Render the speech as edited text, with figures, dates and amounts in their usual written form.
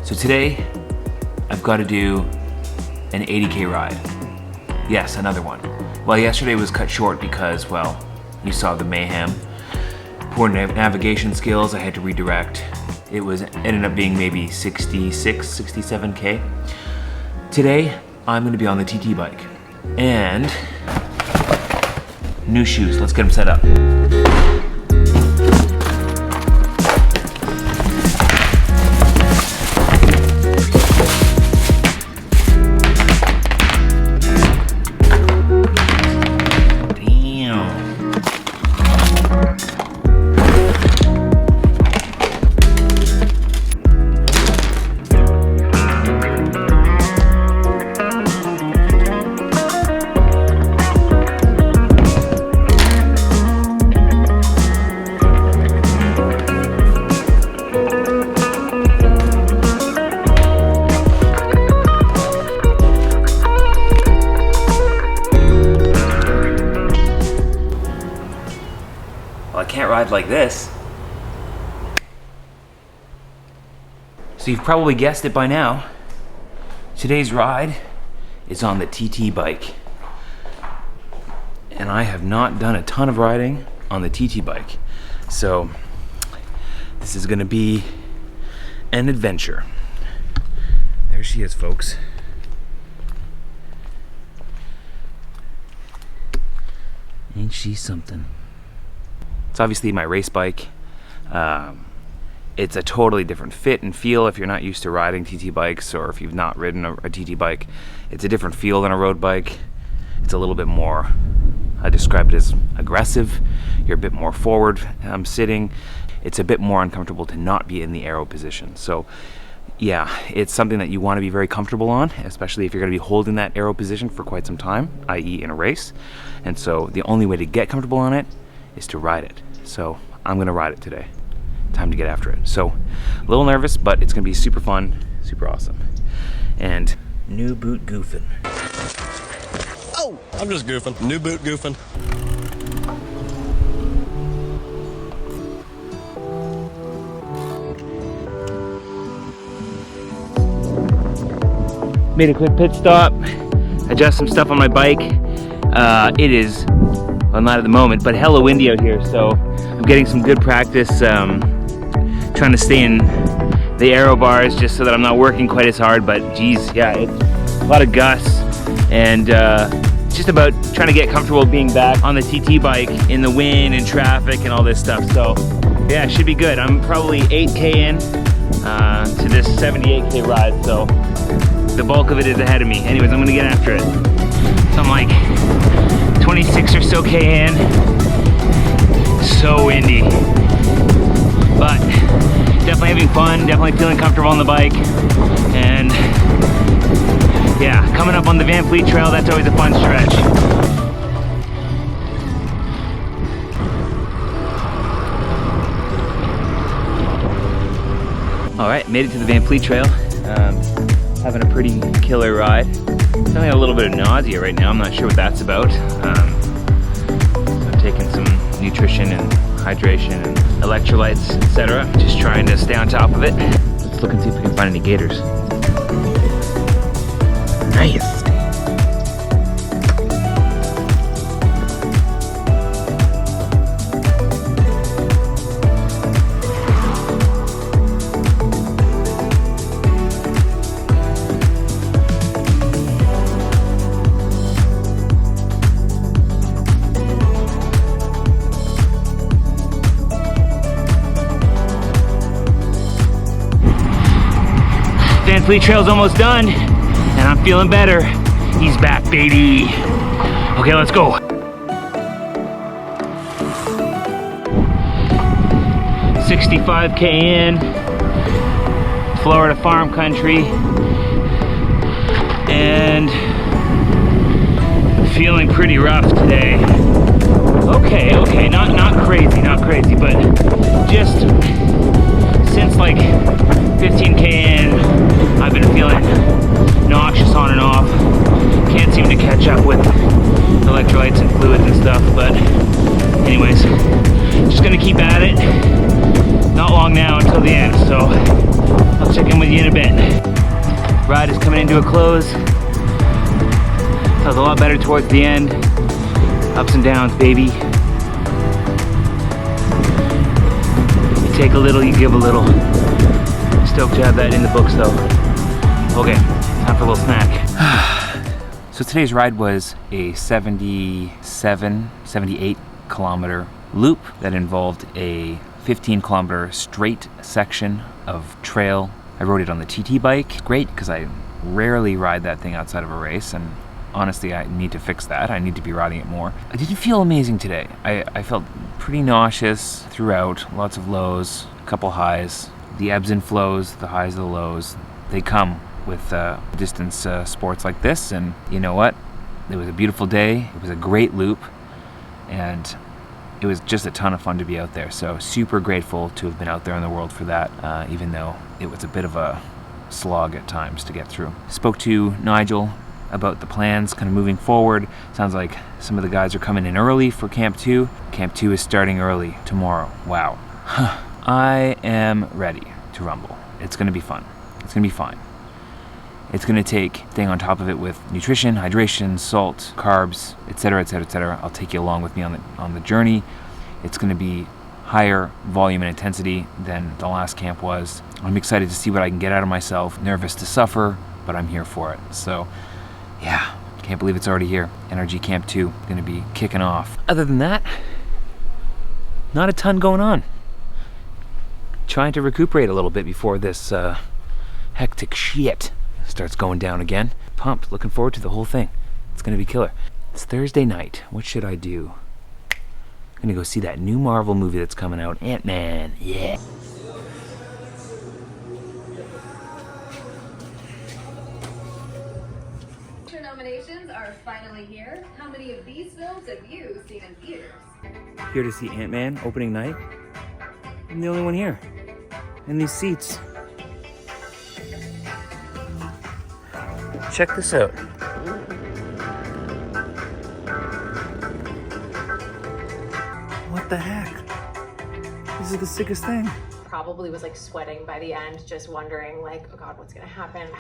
So today, I've got to do an 80K ride. Yes, another one. Well, yesterday was cut short because, well, you saw the mayhem. Poor navigation skills, I had to redirect. It ended up being maybe 66, 67K. Today, I'm gonna be on the TT bike. And new shoes, let's get them set up. I can't ride like this. So you've probably guessed it by now. Today's ride is on the TT bike. And I have not done a ton of riding on the TT bike. So this is gonna be an adventure. There she is, folks. Ain't she something? It's obviously my race bike. It's a totally different fit and feel if you're not used to riding TT bikes, or if you've not ridden a TT bike. It's a different feel than a road bike. It's a little bit more, I describe it as aggressive. You're a bit more forward sitting. It's a bit more uncomfortable to not be in the aero position. So yeah, it's something that you want to be very comfortable on, especially if you're going to be holding that aero position for quite some time, i.e. in a race. And so the only way to get comfortable on it is to ride it. So I'm gonna ride it today. Time to get after it. So a little nervous, but it's gonna be super fun, super awesome. And new boot goofing. Oh, I'm just goofing. New boot goofing. Made a quick pit stop, adjust some stuff on my bike. It is, well, not at the moment, but hella windy out here, so I'm getting some good practice trying to stay in the aero bars just so that I'm not working quite as hard. But geez, yeah, it's a lot of gusts, and just about trying to get comfortable being back on the TT bike in the wind and traffic and all this stuff. So yeah, it should be good. I'm probably 8K in to this 78K ride, so the bulk of it is ahead of me. Anyways, I'm gonna get after it. So I'm like 26 or so K in. So windy. But definitely having fun, definitely feeling comfortable on the bike. And yeah, coming up on the Van Fleet Trail, that's always a fun stretch. All right, made it to the Van Fleet Trail. Having a pretty killer ride. Feeling a little bit of nausea right now. I'm not sure what that's about. So I'm taking some nutrition and hydration and electrolytes, etc. Just trying to stay on top of it. Let's look and see if we can find any gators. Nice. Van Fleet Trail's almost done, and I'm feeling better. He's back, baby. Okay, let's go. 65K in, Florida farm country, and feeling pretty rough today. Okay, not crazy, but just since like 15K in, I've been feeling nauseous on and off. Can't seem to catch up with electrolytes and fluids and stuff, but anyways, just gonna keep at it. Not long now until the end, so I'll check in with with you in a bit. Ride is coming into a close. Felt a lot better towards the end. Ups and downs, baby. You take a little, you give a little. Stoked to have that in the books though. Okay, time for a little snack. So today's ride was a 78 kilometer loop that involved a 15 kilometer straight section of trail. I rode it on the TT bike. Great, because I rarely ride that thing outside of a race, and honestly, I need to fix that. I need to be riding it more. I didn't feel amazing today. I felt pretty nauseous throughout, lots of lows, a couple highs. The ebbs and flows, the highs and the lows, they come with distance sports like this, and you know what? It was a beautiful day. It was a great loop, and it was just a ton of fun to be out there. So super grateful to have been out there in the world for that, even though it was a bit of a slog at times to get through. Spoke to Nigel about the plans kind of moving forward. Sounds like some of the guys are coming in early for Camp 2. Camp 2 is starting early tomorrow. Wow. I am ready to rumble. It's gonna be fun. It's gonna be fine. It's gonna take staying on top of it with nutrition, hydration, salt, carbs, etc., etc., etc. I'll take you along with me on the journey. It's gonna be higher volume and intensity than the last camp was. I'm excited to see what I can get out of myself. Nervous to suffer, but I'm here for it. So, yeah, can't believe it's already here. NRG Camp 2 gonna be kicking off. Other than that, not a ton going on. Trying to recuperate a little bit before this hectic shit starts going down again. Pumped, looking forward to the whole thing. It's gonna be killer. It's Thursday night. What should I do? I'm gonna go see that new Marvel movie that's coming out, Ant-Man. Yeah. Your nominations are finally here. How many of these films have you seen in theaters? Here to see Ant-Man opening night. I'm the only one here in these seats. Check this out. What the heck? This is the sickest thing. Probably was like sweating by the end, just wondering like, oh God, what's gonna happen?